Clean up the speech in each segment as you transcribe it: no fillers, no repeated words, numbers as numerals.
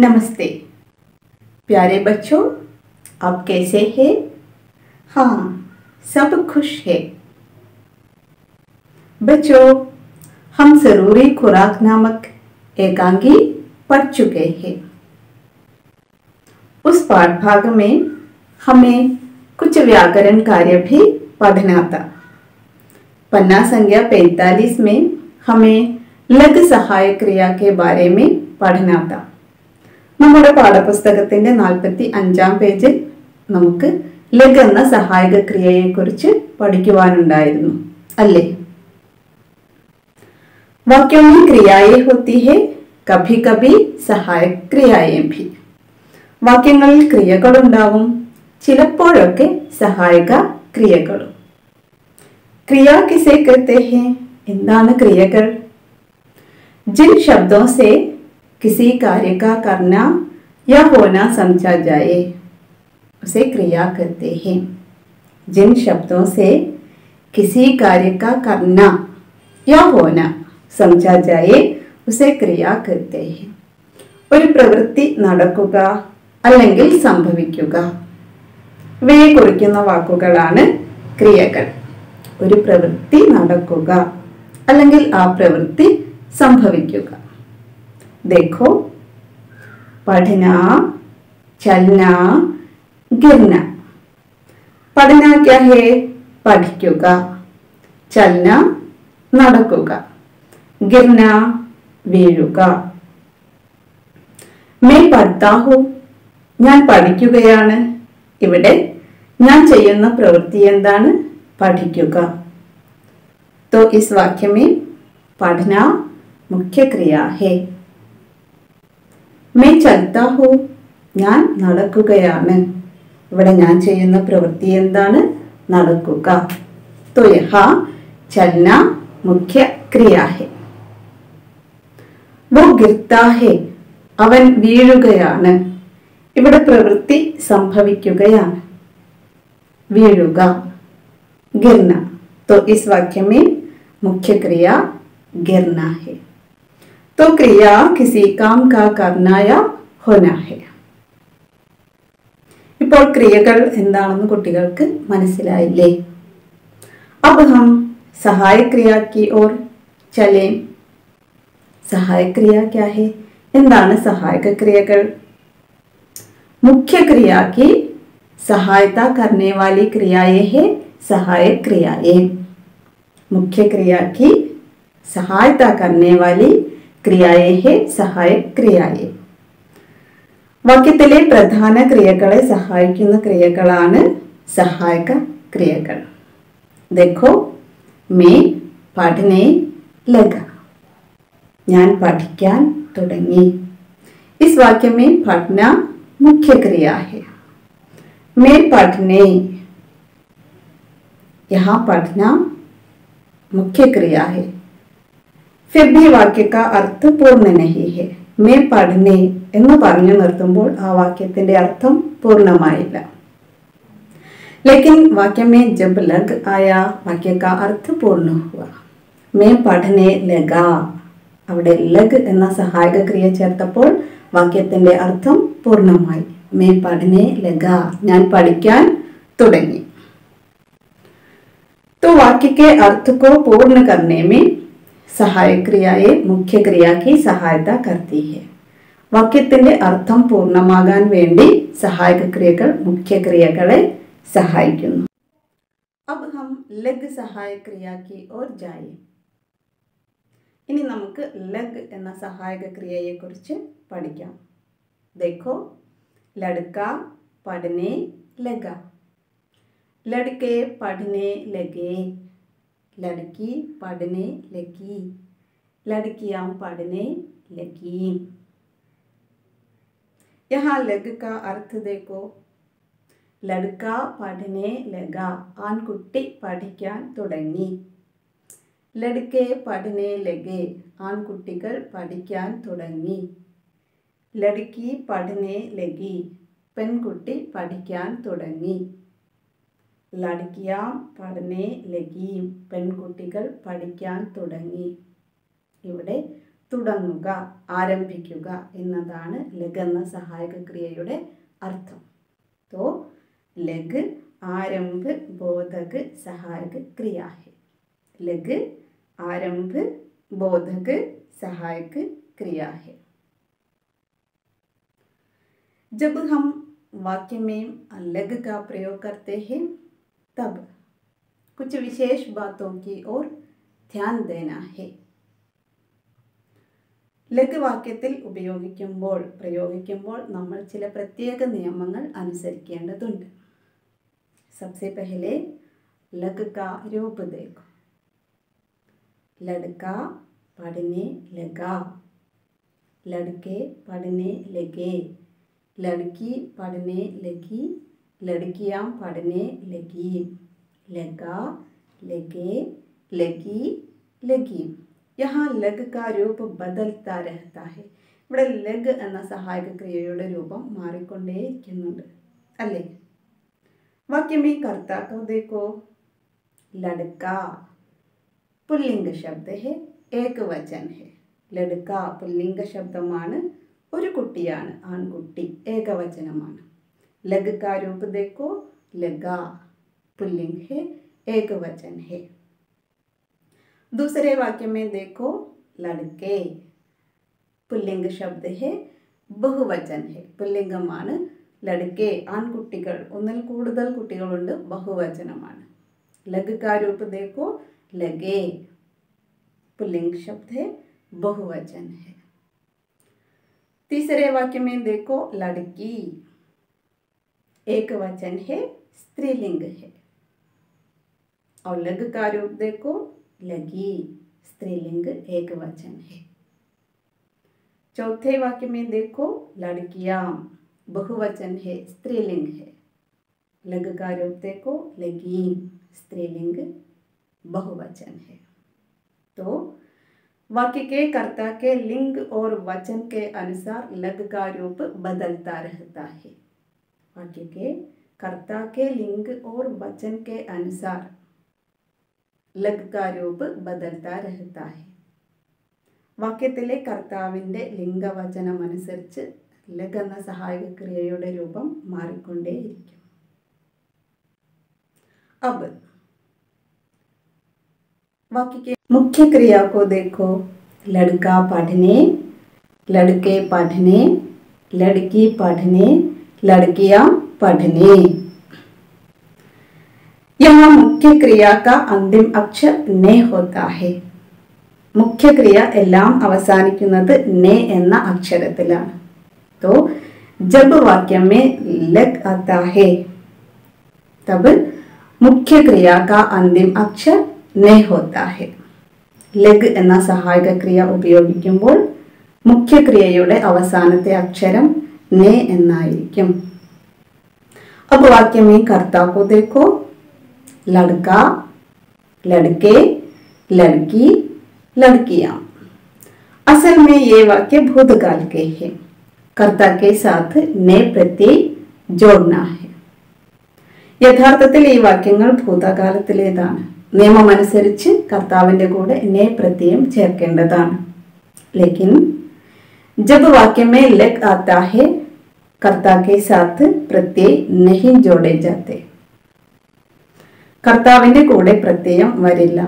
नमस्ते प्यारे बच्चों, आप कैसे हैं? हाँ, सब खुश है। बच्चों, हम ज़रूरी खुराक नामक एकांगी पढ़ चुके हैं। उस पाठ भाग में हमें कुछ व्याकरण कार्य भी पढ़ना था। पन्ना संख्या 45 में हमें लघु सहायक क्रिया के बारे में പഠനാത്ത നമ്മുടെ പാഠപുസ്തകത്തിന്റെ 45-ാം പേജിൽ നമുക്ക് ലഘു എന്ന സഹായക ക്രിയയെക്കുറിച്ച് പഠിക്കുവാനുണ്ടായിരുന്നു അല്ലേ? वाक्यों में क्रियाएं होती है, कभी कभी सहायक क्रियाएं भी. വാക്യങ്ങളിൽ ക്രിയകളുണ്ടാവും, ചിലപ്പോഴൊക്കെ സഹായക ക്രിയകളും. ക്രിയ किसे कहते हैं? എന്താണ് ക്രിയകൾ? जिन शब्दों से किसी कार्य का करना या होना समझा जाए उसे क्रिया कहते हैं. जिन शब्दों से किसी कार्य का करना या होना समझा जाए उसे क्रिया कहते हैं. ഒരു പ്രവൃത്തി നടക്കുക അല്ലെങ്കിൽ സംഭവിക്കുക ഇവയെ കുറിക്കുന്ന വാക്കുകളാണ് ക്രിയകൾ. ഒരു പ്രവൃത്തി നടക്കുക അല്ലെങ്കിൽ ആ പ്രവൃത്തി संभविക്കുക. देखो, पढ़ना, चलना, गिरना. पढ़ना क्या है? പഠിക്കുക. चलना നടക്കുക. गिरना വീഴുക. मैं पढ़ता हूँ, ഞാൻ പഠിക്കുകയാണ്. ഇവിടെ ഞാൻ ചെയ്യുന്ന പ്രവൃത്തി എന്താണ്? പഠിക്കുക. तो इस वाक्य में पढ़ना मुख्य क्रिया है. मैं चलता हूँ, ഞാൻ നടക്കുകയാണ്. ഇവിടെ ഞാൻ ചെയ്യുന്ന പ്രവൃത്തി എന്താണ്? നടക്കുക. तो यहाँ चलना मुख्य क्रिया है. वो गिरता है, അവൻ വീഴുകയാണ്. ഇവിടെ പ്രവൃത്തി സംഭവിക്കുകയാണ്. വീഴുക. गिरना. तो इस वाक्य में मुख्य क्रिया गिरना है. तो क्रिया किसी काम का करना या होना है. ഇപ്പോൾ ക്രിയകൾ എന്താണെന്ന് കുട്ടികൾക്ക് മനസ്സിലായില്ലേ? अब हम सहायक क्रिया की ओर चलें. सहायक क्रिया क्या है? എന്താണ് സഹായക ക്രിയകൾ? मुख्य क्रिया की सहायता करने वाली क्रियाएं है सहायक क्रियाएं. मुख्य क्रिया की सहायता करने वाली क्रियाएं है सहायक क्रियाएं. വാക്യത്തിലെ പ്രധാന ക്രിയകളെ സഹായിക്കുന്ന ക്രിയകളാണ് സഹായക ക്രിയകൾ. देखो, मैं पढ़ने लगा. ഞാൻ പഠിക്കാൻ തുടങ്ങി. इस वाक्य में पढ़ना मुख्य क्रिया है. मैं पढ़ने, यहाँ पढ़ना मुख्य क्रिया है. फिर भी वाक्य का अर्थ पूर्ण नहीं है. मैं पढ़ने എന്ന് പറഞ്ഞു നിർത്തുമ്പോൾ ആ വാക്യത്തിന്റെ അർത്ഥം പൂർണ്ണമായില്ല. लेकिन वाक्य में जब लग आया वाक्य का अर्थ पूर्ण हुआ. मैं पढ़ने लगा, അവിടെ ലഗ് എന്ന സഹായക ക്രിയ ചേർത്തപ്പോൾ വാക്യത്തിന്റെ അർത്ഥം പൂർണ്ണമായി. मैं पढ़ने लगा, ഞാൻ പഠിക്കാൻ തുടങ്ങി. तो वाक्य के अर्थ को पूर्ण करने में सहायक क्रियाएं मुख्य क्रिया की सहायता करती है. വാക്യത്തിന്റെ അർത്ഥം പൂർണ്ണമാകാൻ വേണ്ടി സഹായക ക്രിയകൾ മുഖ്യ ക്രിയകളെ സഹായിക്കുന്നു. अब हम लघु सहायक क्रिया की ओर जाएं. ഇനി നമുക്ക് ലഘു എന്ന സഹായക ക്രിയയെ കുറിച്ച് പഠിക്കാം. देखो, लड़का पढ़ने लगा. लड़के पढ़ने लगे. लड़की पढ़ने लगी. लड़कियां पढ़ने लगी. यहाँ लग का अर्थ देखो. लड़का पढ़ने लगा, ആൺകുട്ടി പഠിക്കാൻ തുടങ്ങി. लड़के पढ़ने लगे, ആൺകുട്ടികൾ പഠിക്കാൻ തുടങ്ങി. लड़की पढ़ने लगी, പെൺകുട്ടി പഠിക്കാൻ തുടങ്ങി. लड़कियां पढ़ने लगी, പെൺകുട്ടികൾ പഠിക്കാൻ തുടങ്ങി. ഇവിടെ തുടങ്ങുക, ആരംഭിക്കുക എന്നതാണ് ലഗ് എന്ന സഹായക ക്രിയയുടെ അർത്ഥം. तो लग आरंभ बोधक सहायक क्रिया है. लग आरंभ बोधक सहायक क्रिया है. जब हम वाक्य में लग का प्रयोग करते हैं तब कुछ विशेष बातों की ओर ध्यान देना है. ലഗ് വാക്യത്തിൽ പ്രയോഗിക്കുമ്പോൾ നമ്മൾ ചില പ്രത്യേക നിയമങ്ങൾ അനുസരിക്കേണ്ടതുണ്ട്. सबसे पहले लग का रूप देखो. लड़का पढ़ने लगा, लड़के पढ़ने लगे, लड़की पढ़ने लगी, लड़कियां पढ़ने लगी, लगा, लगे, लगी, लगी. यहाँ लग का रूप बदलता रहता है. ഇവിടെ ലഗ് എന്ന സഹായക ക്രിയയുടെ രൂപം മാറിക്കൊണ്ടേയിരിക്കുന്നുണ്ട് അല്ലേ? वाक्य में कर्ता को देखो. लड़का पुल्लिंग शब्द है, एक वचन है. लड़का पुल्लिंग शब्दമാണ്, ഒരു കുട്ടിയാണ്, ആൺകുട്ടി, ഏകവചനമാണ്. लग का रूप देखो. लगा पुल्लिंग है, एक वचन है. दूसरे वाक्य में देखो. लड़के पुल्लिंग शब्द है, बहुवचन है, പുല്ലിംഗമാണ്. लड़के ആൺകുട്ടികൾ, ഒന്നിൽ കൂടുതൽ കുട്ടികളുണ്ട്, ബഹുവചനമാണ്. लग का रूप देखो. लगे पुल्लिंग शब्द है, बहुवचन है. तीसरे वाक्य में देखो. लड़की एक वचन है, स्त्रीलिंग है. और लग का रूप देखो. लगी स्त्रीलिंग एक वचन है. चौथे वाक्य में देखो. लड़कियां बहुवचन है, स्त्रीलिंग है. लग का रूप देखो. लगी स्त्रीलिंग बहुवचन है. तो वाक्य के कर्ता के लिंग और वचन के अनुसार लग का रूप बदलता रहता है. वाक्य के कर्ता के लिंग और वचन के अनुसार लग का रूप बदलता रहता है. വാക്യത്തിലെ കർത്താവിൻ്റെ ലിംഗവചനമനുസരിച്ച് ലഗ് എന്ന സഹായക ക്രിയയുടെ രൂപം മാറിക്കൊണ്ടേയിരിക്കും. अब वाक्य के मुख्य क्रिया को देखो. लड़का पढ़ने, लड़के पढ़ने, लड़की पढ़ने, लड़कियां पढ़ने. यहाँ मुख्य क्रिया का अंतिम अक्षर ने होता है. मुख्य क्रिया എല്ലാം അവസാനിക്കുന്നത് ने എന്ന അക്ഷരത്തിലാണ്. तो जब वाक्य में लग आता है तब मुख्य क्रिया का अंतिम अक्षर ने होता है. लग എന്ന സഹായക ക്രിയ ഉപയോഗിക്കുമ്പോൾ മുഖ്യ ക്രിയയുടെ അവസാനത്തെ അക്ഷരം ने എന്നായിരിക്കും. अब वाक्य में कर्ता को देखो. लड़का, लड़के, लड़की, लड़कियां. असल में ये वाक्य भूतकाल के हैं. कर्ता के साथ ने प्रत्यय जोड़ना है. യഥാർത്ഥത്തിൽ ഈ വാക്യങ്ങൾ ഭൂതകാലത്തിലേതാണ്. നിയമമനുസരിച്ച് കർത്താവിൻ്റെ കൂടെ ने പ്രത്യയം ചേർക്കേണ്ടതാണ്. लेकिन जब वाक्य में लग आता है कर्ता के साथ प्रत्यय नहीं जोड़े जाते. കർത്താവിൻ്റെ കൂടെ പ്രത്യയം വരില്ല.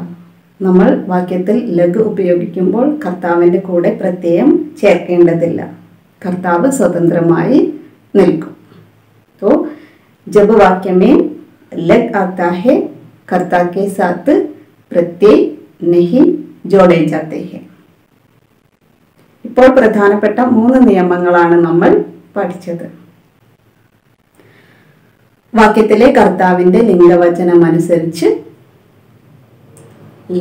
നമ്മൾ വാക്യത്തിൽ ലഗ് ഉപയോഗിക്കുമ്പോൾ കർത്താവിൻ്റെ കൂടെ പ്രത്യയം ചേർക്കേണ്ടതില്ല. കർത്താവ് സ്വതന്ത്രമായി നിൽക്കും. तो जब वाक्य में लग आता है कर्ता के साथ प्रत्यय नहीं जोड़े जाते हैं. ഇപ്പോൾ പ്രധാനപ്പെട്ട 3 നിയമങ്ങളാണ് നമ്മൾ പഠിച്ചത്. വാക്യത്തിലെ കർത്താവിൻ്റെ ലിംഗവചനമനുസരിച്ച്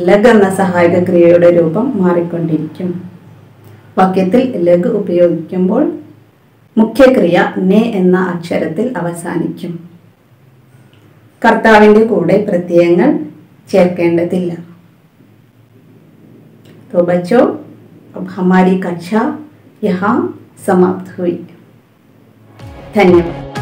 ലഗ് എന്ന സഹായക ക്രിയയുടെ രൂപം മാറിക്കൊണ്ടിരിക്കും. വാക്യത്തിൽ ലഗ് ഉപയോഗിക്കുമ്പോൾ മുഖ്യക്രിയ ने എന്ന അക്ഷരത്തിൽ അവസാനിക്കും. കർത്താവിൻ്റെ കൂടെ പ്രത്യയങ്ങൾ ചേർക്കേണ്ടതില്ല. तो बच्चों, अब हमारी कक्षा यहाँ समाप्त हुई. धन्यवाद.